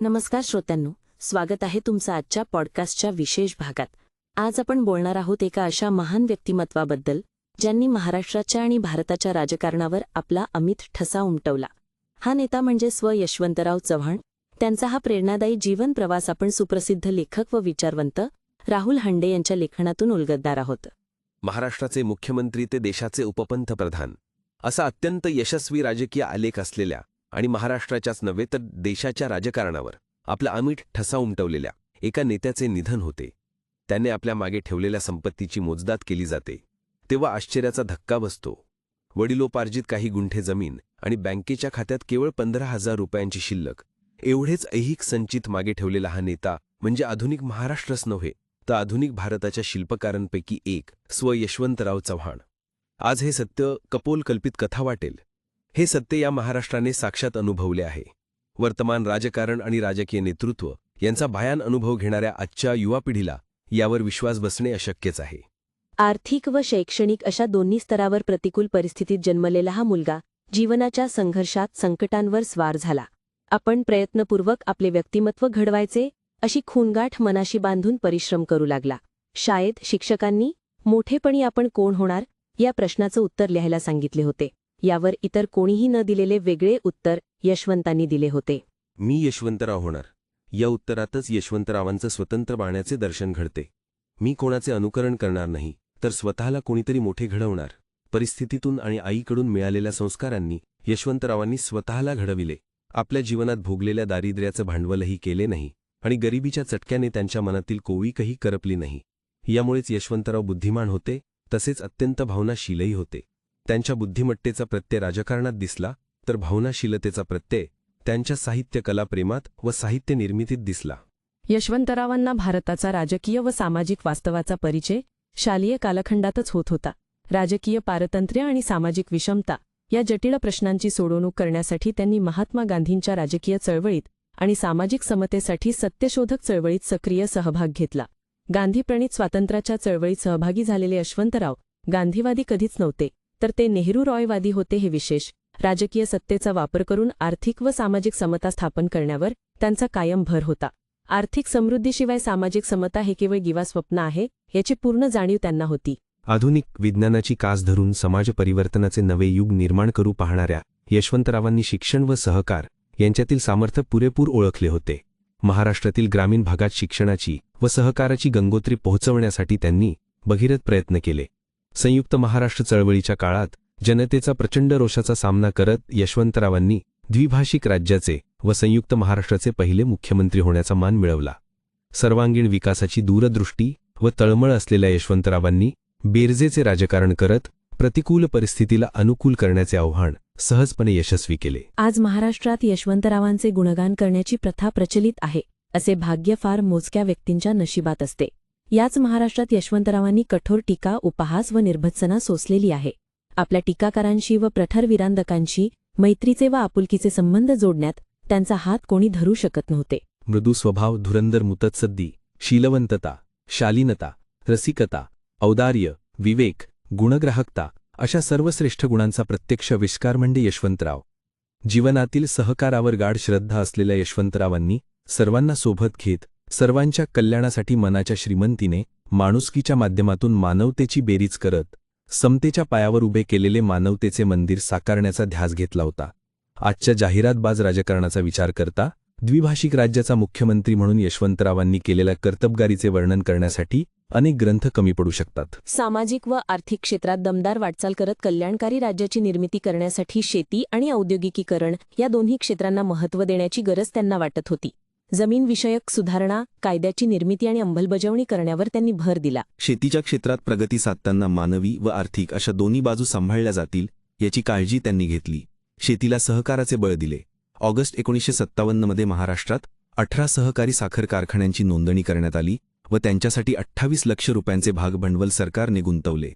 नमस्कार श्रोत्यांनो, स्वागत आहे तुमचं आजच्या पॉडकास्टच्या विशेष भागात. आज आपण बोलणार आहोत एका अशा महान व्यक्तिमत्वाबद्दल ज्यांनी महाराष्ट्राच्या आणि भारताच्या राजकारणावर आपला अमिट ठसा उमटवला. हा नेता म्हणजे यशवंतराव चव्हाण. त्यांचा हा प्रेरणादायी जीवन प्रवास आपण सुप्रसिद्ध लेखक व विचारवंत राहुल हांडे यांच्या लेखनातून उलगडणार आहोत. महाराष्ट्राचे मुख्यमंत्री ते देशाचे उपपंतप्रधान असा अत्यंत यशस्वी राजकीय आलेख असलेल्या आणि महाराष्ट्राच्याच नव्हे तर देशाच्या राजकारणावर आपला अमिट ठसा उमटवलेल्या एका नेत्याचे निधन होते. त्याने आपल्या मागे ठेवलेल्या संपत्तीची मोजदाद केली जाते तेव्हा आश्चर्याचा धक्का बसतो. वडिलोपार्जित काही गुंठे जमीन आणि बँकेच्या खात्यात केवळ 15,000 रुपयांची शिल्लक, एवढेच ऐहिक संचित मागे ठेवलेला हा नेता म्हणजे आधुनिक महाराष्ट्रच नव्हे तर आधुनिक भारताच्या शिल्पकारांपैकी एक यशवंतराव चव्हाण. आज हे सत्य कपोलकल्पित कथा वाटेल. हे सत्य या महाराष्ट्राने साक्षात अनुभवले आहे. वर्तमान राजकारण आणि राजकीय नेतृत्व यांचा भयान अनुभव घेणाऱ्या आजच्या युवा पिढीला यावर विश्वास बसणे अशक्यच आहे. आर्थिक व शैक्षणिक अशा दोन्ही स्तरावर प्रतिकूल परिस्थितीत जन्मलेला हा मुलगा जीवनाच्या संघर्षात संकटांवर स्वार झाला. आपण प्रयत्नपूर्वक आपले व्यक्तिमत्व घडवायचे अशी खूनगाठ मनाशी बांधून परिश्रम करू लागला. शाळेत शिक्षकांनी मोठेपणी आपण कोण होणार या प्रश्नाचं उत्तर लिहायला सांगितले होते. यावर इतर कोणीही न दिलेले वेगळे उत्तर यशवंतांनी दिले होते. मी यशवंतराव होणार. या उत्तरातच यशवंतरावांचं स्वतंत्र बाण्याचे दर्शन घडते. मी कोणाचे अनुकरण करणार नाही तर स्वतःला कोणीतरी मोठे घडवणार. परिस्थितीतून आणि आईकडून मिळालेल्या संस्कारांनी यशवंतरावांनी स्वतःला घडविले. आपल्या जीवनात भोगलेल्या दारिद्र्याचं भांडवलही केले नाही आणि गरिबीच्या चटक्याने त्यांच्या मनातील कोविकही करपली नाही. यामुळेच यशवंतराव बुद्धिमान होते, तसेच अत्यंत भावनाशीलही होते. त्यांच्या बुद्धिमत्तेचा प्रत्यय राजकारणात दिसला तर भावनाशीलतेचा प्रत्यय त्यांच्या साहित्य कलाप्रेमात व साहित्य निर्मितीत दिसला. यशवंतरावांना भारताचा राजकीय व सामाजिक वास्तवाचा परिचय शालेय कालखंडातच होत होता. राजकीय पारतंत्र्य आणि सामाजिक विषमता या जटिल प्रश्नांची सोडवणूक करण्यासाठी त्यांनी महात्मा गांधींच्या राजकीय चळवळीत आणि सामाजिक समतेसाठी सत्यशोधक चळवळीत सक्रिय सहभाग घेतला. गांधीप्रणीत स्वातंत्र्याच्या चळवळीत सहभागी झालेले यशवंतराव गांधीवादी कधीच नव्हते, तर ते नेहरू-रॉयवादी होते. हे विशेष. राजकीय सत्तेचा वापर करून आर्थिक व सामाजिक समता स्थापन करण्यावर त्यांचा कायम भर होता. आर्थिक समृद्धीशिवाय सामाजिक समता हे केवळ दिवास्वप्न आहे याची पूर्ण जाणीव त्यांना होती. आधुनिक विज्ञानाची कास धरून समाज परिवर्तनाचे नवे युग निर्माण करू पाहणाऱ्या यशवंतरावांनी शिक्षण व सहकार यांच्यातील सामर्थ्य पुरेपूर ओळखले होते. महाराष्ट्रातील ग्रामीण भागात शिक्षणाची व सहकाराची गंगोत्री पोहोचवण्यासाठी त्यांनी भगीरथ प्रयत्न केले. संयुक्त महाराष्ट्र चळवळीच्या काळात जनतेचा प्रचंड रोषाचा सामना करत यशवंतरावांनी द्विभाषिक राज्याचे व संयुक्त महाराष्ट्राचे पहिले मुख्यमंत्री होण्याचा मान मिळवला. सर्वांगीण विकासाची दूरदृष्टी व तळमळ असलेल्या यशवंतरावांनी बेरजेचे राजकारण करत प्रतिकूल परिस्थितीला अनुकूल करण्याचे आव्हान सहजपणे यशस्वी केले. आज महाराष्ट्रात यशवंतरावांचे गुणगान करण्याची प्रथा प्रचलित आहे. असे भाग्य फार मोजक्या व्यक्तींच्या नशिबात असते. याच महाराष्ट्रात यशवंतरावांनी कठोर टीका, उपहास व निर्भत्सना सोसलेली आहे. आपल्या टीकाकारांशी व प्रठर विरांदकांशी मैत्रीचे व आपुलकीचे संबंध जोडण्यात त्यांचा हात कोणी धरू शकत नव्हते. मृदू स्वभाव, धुरंदर मुतत्सद्दी, शीलवंतता, शालीनता, रसिकता, औदार्य, विवेक, गुणग्राहकता अशा सर्वश्रेष्ठ गुणांचा प्रत्यक्ष आविष्कार म्हणजे यशवंतराव. जीवनातील सहकारावर गाढ श्रद्धा असलेल्या यशवंतरावांनी सर्वांना सोबत घेत सर्वांच्या कल्याणासाठी मनाच्या श्रीमंतीने माणुसकीच्या माध्यमातून मानवतेची बेरीज करत समतेच्या पायावर उभे केलेले मानवतेचे मंदिर साकारण्याचा ध्यास घेतला होता. आजच्या जाहिरातबाज राजकारणाचा विचार करता द्विभाषिक राज्याचा मुख्यमंत्री म्हणून यशवंतरावांनी केलेल्या कर्तबगारीचे वर्णन करण्यासाठी अनेक ग्रंथ कमी पडू शकतात. सामाजिक व आर्थिक क्षेत्रात दमदार वाटचाल करत कल्याणकारी राज्याची निर्मिती करण्यासाठी शेती आणि औद्योगिकीकरण या दोन्ही क्षेत्रांना महत्त्व देण्याची गरज त्यांना वाटत होती. जमीनविषयक सुधारणा, कायद्याची निर्मिती आणि अंमलबजावणी करण्यावर त्यांनी भर दिला. शेतीच्या क्षेत्रात प्रगती साधताना मानवी व आर्थिक अशा दोन्ही बाजू सांभाळल्या जातील याची काळजी त्यांनी घेतली. शेतीला सहकाराचे बळ दिले. ऑगस्ट 1957 मध्ये महाराष्ट्रात 18 सहकारी साखर कारखान्यांची नोंदणी करण्यात आली व त्यांच्यासाठी 28 लक्ष रुपयांचे भागभांडवल सरकारने गुंतवले.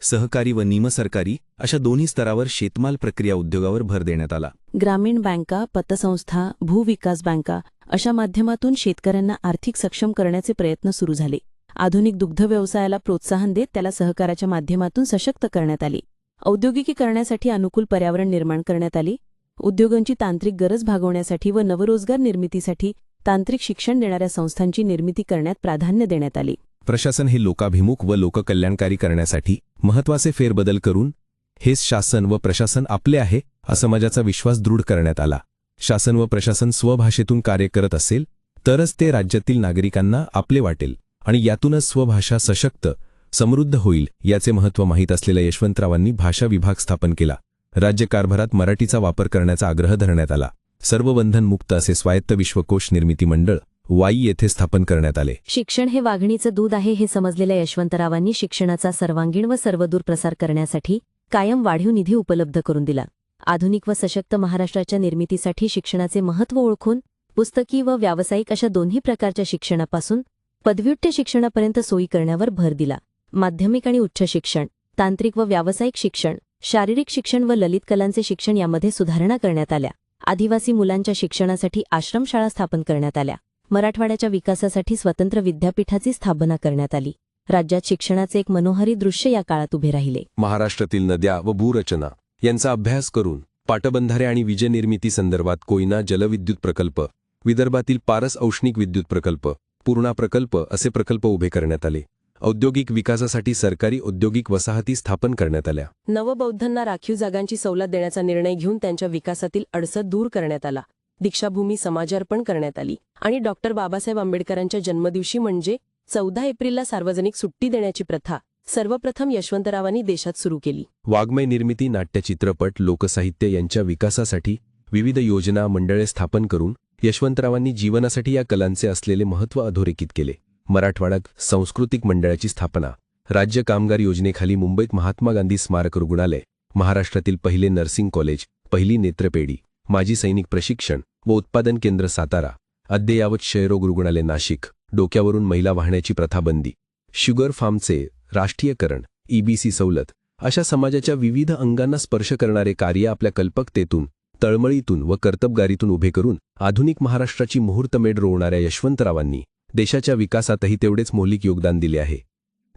सहकारी व निमसरकारी अशा दोन्ही स्तरावर शेतमाल प्रक्रिया उद्योगावर भर देण्यात आला. ग्रामीण बँका, पतसंस्था, भूविकास बँका अशा माध्यमातून शेतकऱ्यांना आर्थिक सक्षम करण्याचे प्रयत्न सुरू झाले. आधुनिक दुग्ध व्यवसायाला प्रोत्साहन देत त्याला सहकाराच्या माध्यमातून सशक्त करण्यात आले. औद्योगिकीकरणासाठी अनुकूल पर्यावरण निर्माण करण्यात आले. उद्योगांची तांत्रिक गरज भागवण्यासाठी व नवरोजगार निर्मितीसाठी तांत्रिक शिक्षण देणाऱ्या संस्थांची निर्मिती करण्यात प्राधान्य देण्यात आले. प्रशासन हे लोकाभिमुख व लोककल्याणकारी करण्यासाठी महत्त्वाचे फेरबदल करून हेच शासन व प्रशासन आपले आहे असा समाजाचा विश्वास दृढ करण्यात आला. शासन व प्रशासन स्वभाषेतून कार्य करत असेल तरच ते राज्यातील नागरिकांना आपले वाटेल आणि यातूनच स्वभाषा सशक्त समृद्ध होईल याचे महत्त्व माहीत असलेल्या यशवंतरावांनी भाषा विभाग स्थापन केला. राज्यकारभारात मराठीचा वापर करण्याचा आग्रह धरण्यात आला. सर्व बंधनमुक्त असे स्वायत्त विश्वकोश निर्मिती मंडळ वाई येथे स्थापन करण्यात आले. शिक्षण हे वाघिणीचं दूध आहे हे समजलेल्या यशवंतरावांनी शिक्षणाचा सर्वांगीण व सर्वदूर प्रसार करण्यासाठी कायम वाढीव निधी उपलब्ध करून दिला. आधुनिक व सशक्त महाराष्ट्राच्या निर्मितीसाठी शिक्षणाचे महत्त्व ओळखून पुस्तकी व व्यावसायिक अशा दोन्ही प्रकारच्या शिक्षणापासून पदव्युत्तर शिक्षणापर्यंत सोयी करण्यावर भर दिला. माध्यमिक आणि उच्च शिक्षण, तांत्रिक व व्यावसायिक शिक्षण, शारीरिक शिक्षण व ललित कलांचे शिक्षण यामध्ये सुधारणा करण्यात आल्या. आदिवासी मुलांच्या शिक्षणासाठी आश्रमशाळा स्थापन करण्यात आल्या. मराठवाड्याच्या विकासासाठी स्वतंत्र विद्यापीठाची स्थापना करण्यात आली. राज्यात शिक्षणाचे एक मनोहारी दृश्य या काळात उभे राहिले. महाराष्ट्रातील नद्या व भूरचना यांचा अभ्यास करून पाटबंधारे आणि वीजनिर्मिती संदर्भात कोयना जलविद्युत प्रकल्प, विदर्भातील पारस औष्णिक विद्युत प्रकल्प, पूर्णा प्रकल्प असे प्रकल्प उभे करण्यात आले. औद्योगिक विकासासाठी सरकारी औद्योगिक वसाहती स्थापन करण्यात आल्या. नवबौद्धांना राखीव जागांची सवलत देण्याचा निर्णय घेऊन त्यांच्या विकासातील अडसर दूर करण्यात आला. दीक्षाभूमी समाजार्पण करण्यात आली आणि डॉक्टर बाबासाहेब आंबेडकरांच्या जन्मदिवशी म्हणजे 14 एप्रिलला सार्वजनिक सुट्टी देण्याची प्रथा सर्वप्रथम यशवंतरावांनी देशात सुरू केली. वाङ्मय निर्मिती, नाट्य, चित्रपट, लोकसाहित्य यांच्या विकासासाठी विविध योजना मंडळे स्थापन करून यशवंतरावांनी जीवनासाठी या कलांचे असलेले महत्त्व अधोरेखित केले. मराठवाडा सांस्कृतिक मंडळाची स्थापना, राज्य कामगार योजनेखाली मुंबईत महात्मा गांधी स्मारक रुग्णालय, महाराष्ट्रातील पहिले नर्सिंग कॉलेज, पहिली नेत्रपेढी, माजी सैनिक प्रशिक्षण व उत्पादन केंद्र सातारा, अद्ययावत क्षयरोग रुग्णालय नाशिक, डोक्यावरून महिला वाहण्याची प्रथा बंदी, शुगर फार्मचे राष्ट्रीयकरण, EBC सवलत अशा समाजाच्या विविध अंगांना स्पर्श करणारे कार्य आपल्या कल्पकतेतून, तळमळीतून व कर्तबगारीतून उभे करून आधुनिक महाराष्ट्राची मुहूर्तमेढ रोवणाऱ्या यशवंतरावांनी देशाच्या विकासातही तेवढेच मौलिक योगदान दिले आहे.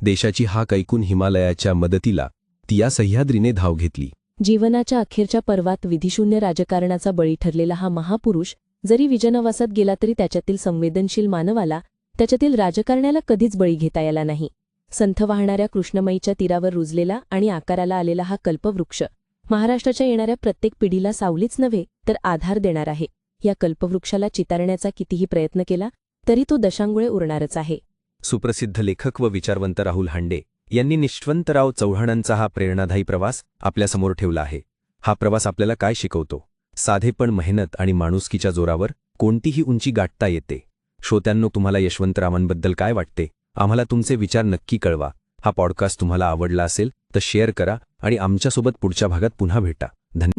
देशाची हाक ऐकून हिमालयाच्या मदतीला ती या सह्याद्रीने धाव घेतली. जीवनाच्या अखेरच्या पर्वात विधिशून्य राजकारणाचा बळी ठरलेला हा महापुरुष जरी विजनवासात गेला तरी त्याच्यातील संवेदनशील मानवाला त्याच्यातील राजकारण्याला कधीच बळी घेता आला नाही. संथ वाहणाऱ्या कृष्णमईच्या तीरावर रुजलेला आणि आकाराला आलेला हा कल्पवृक्ष महाराष्ट्राच्या येणाऱ्या प्रत्येक पिढीला सावलीच नव्हे तर आधार देणार आहे. या कल्पवृक्षाला चितारण्याचा कितीही प्रयत्न केला तरी तो दशांगुळे उरणारच आहे. सुप्रसिद्ध लेखक व विचारवंत राहुल हांडे यांनी यशवंतराव चव्हाणांचा हा प्रेरणादायी प्रवास आपल्यासमोर ठेवला आहे. हा प्रवास आपल्याला काय शिकवतो? साधेपण, मेहनत आणि माणुसकीच्या जोरावर कोणतीही उंची गाठता येते. श्रोत्यांनो, तुम्हाला यशवंतरावांबद्दल काय वाटते? आम्हाला तुमचे विचार नक्की कळवा. हा पॉडकास्ट तुम्हाला आवडला असेल तर शेअर करा आणि आमच्यासोबत पुढच्या भागात पुन्हा भेटा. धन्यवाद.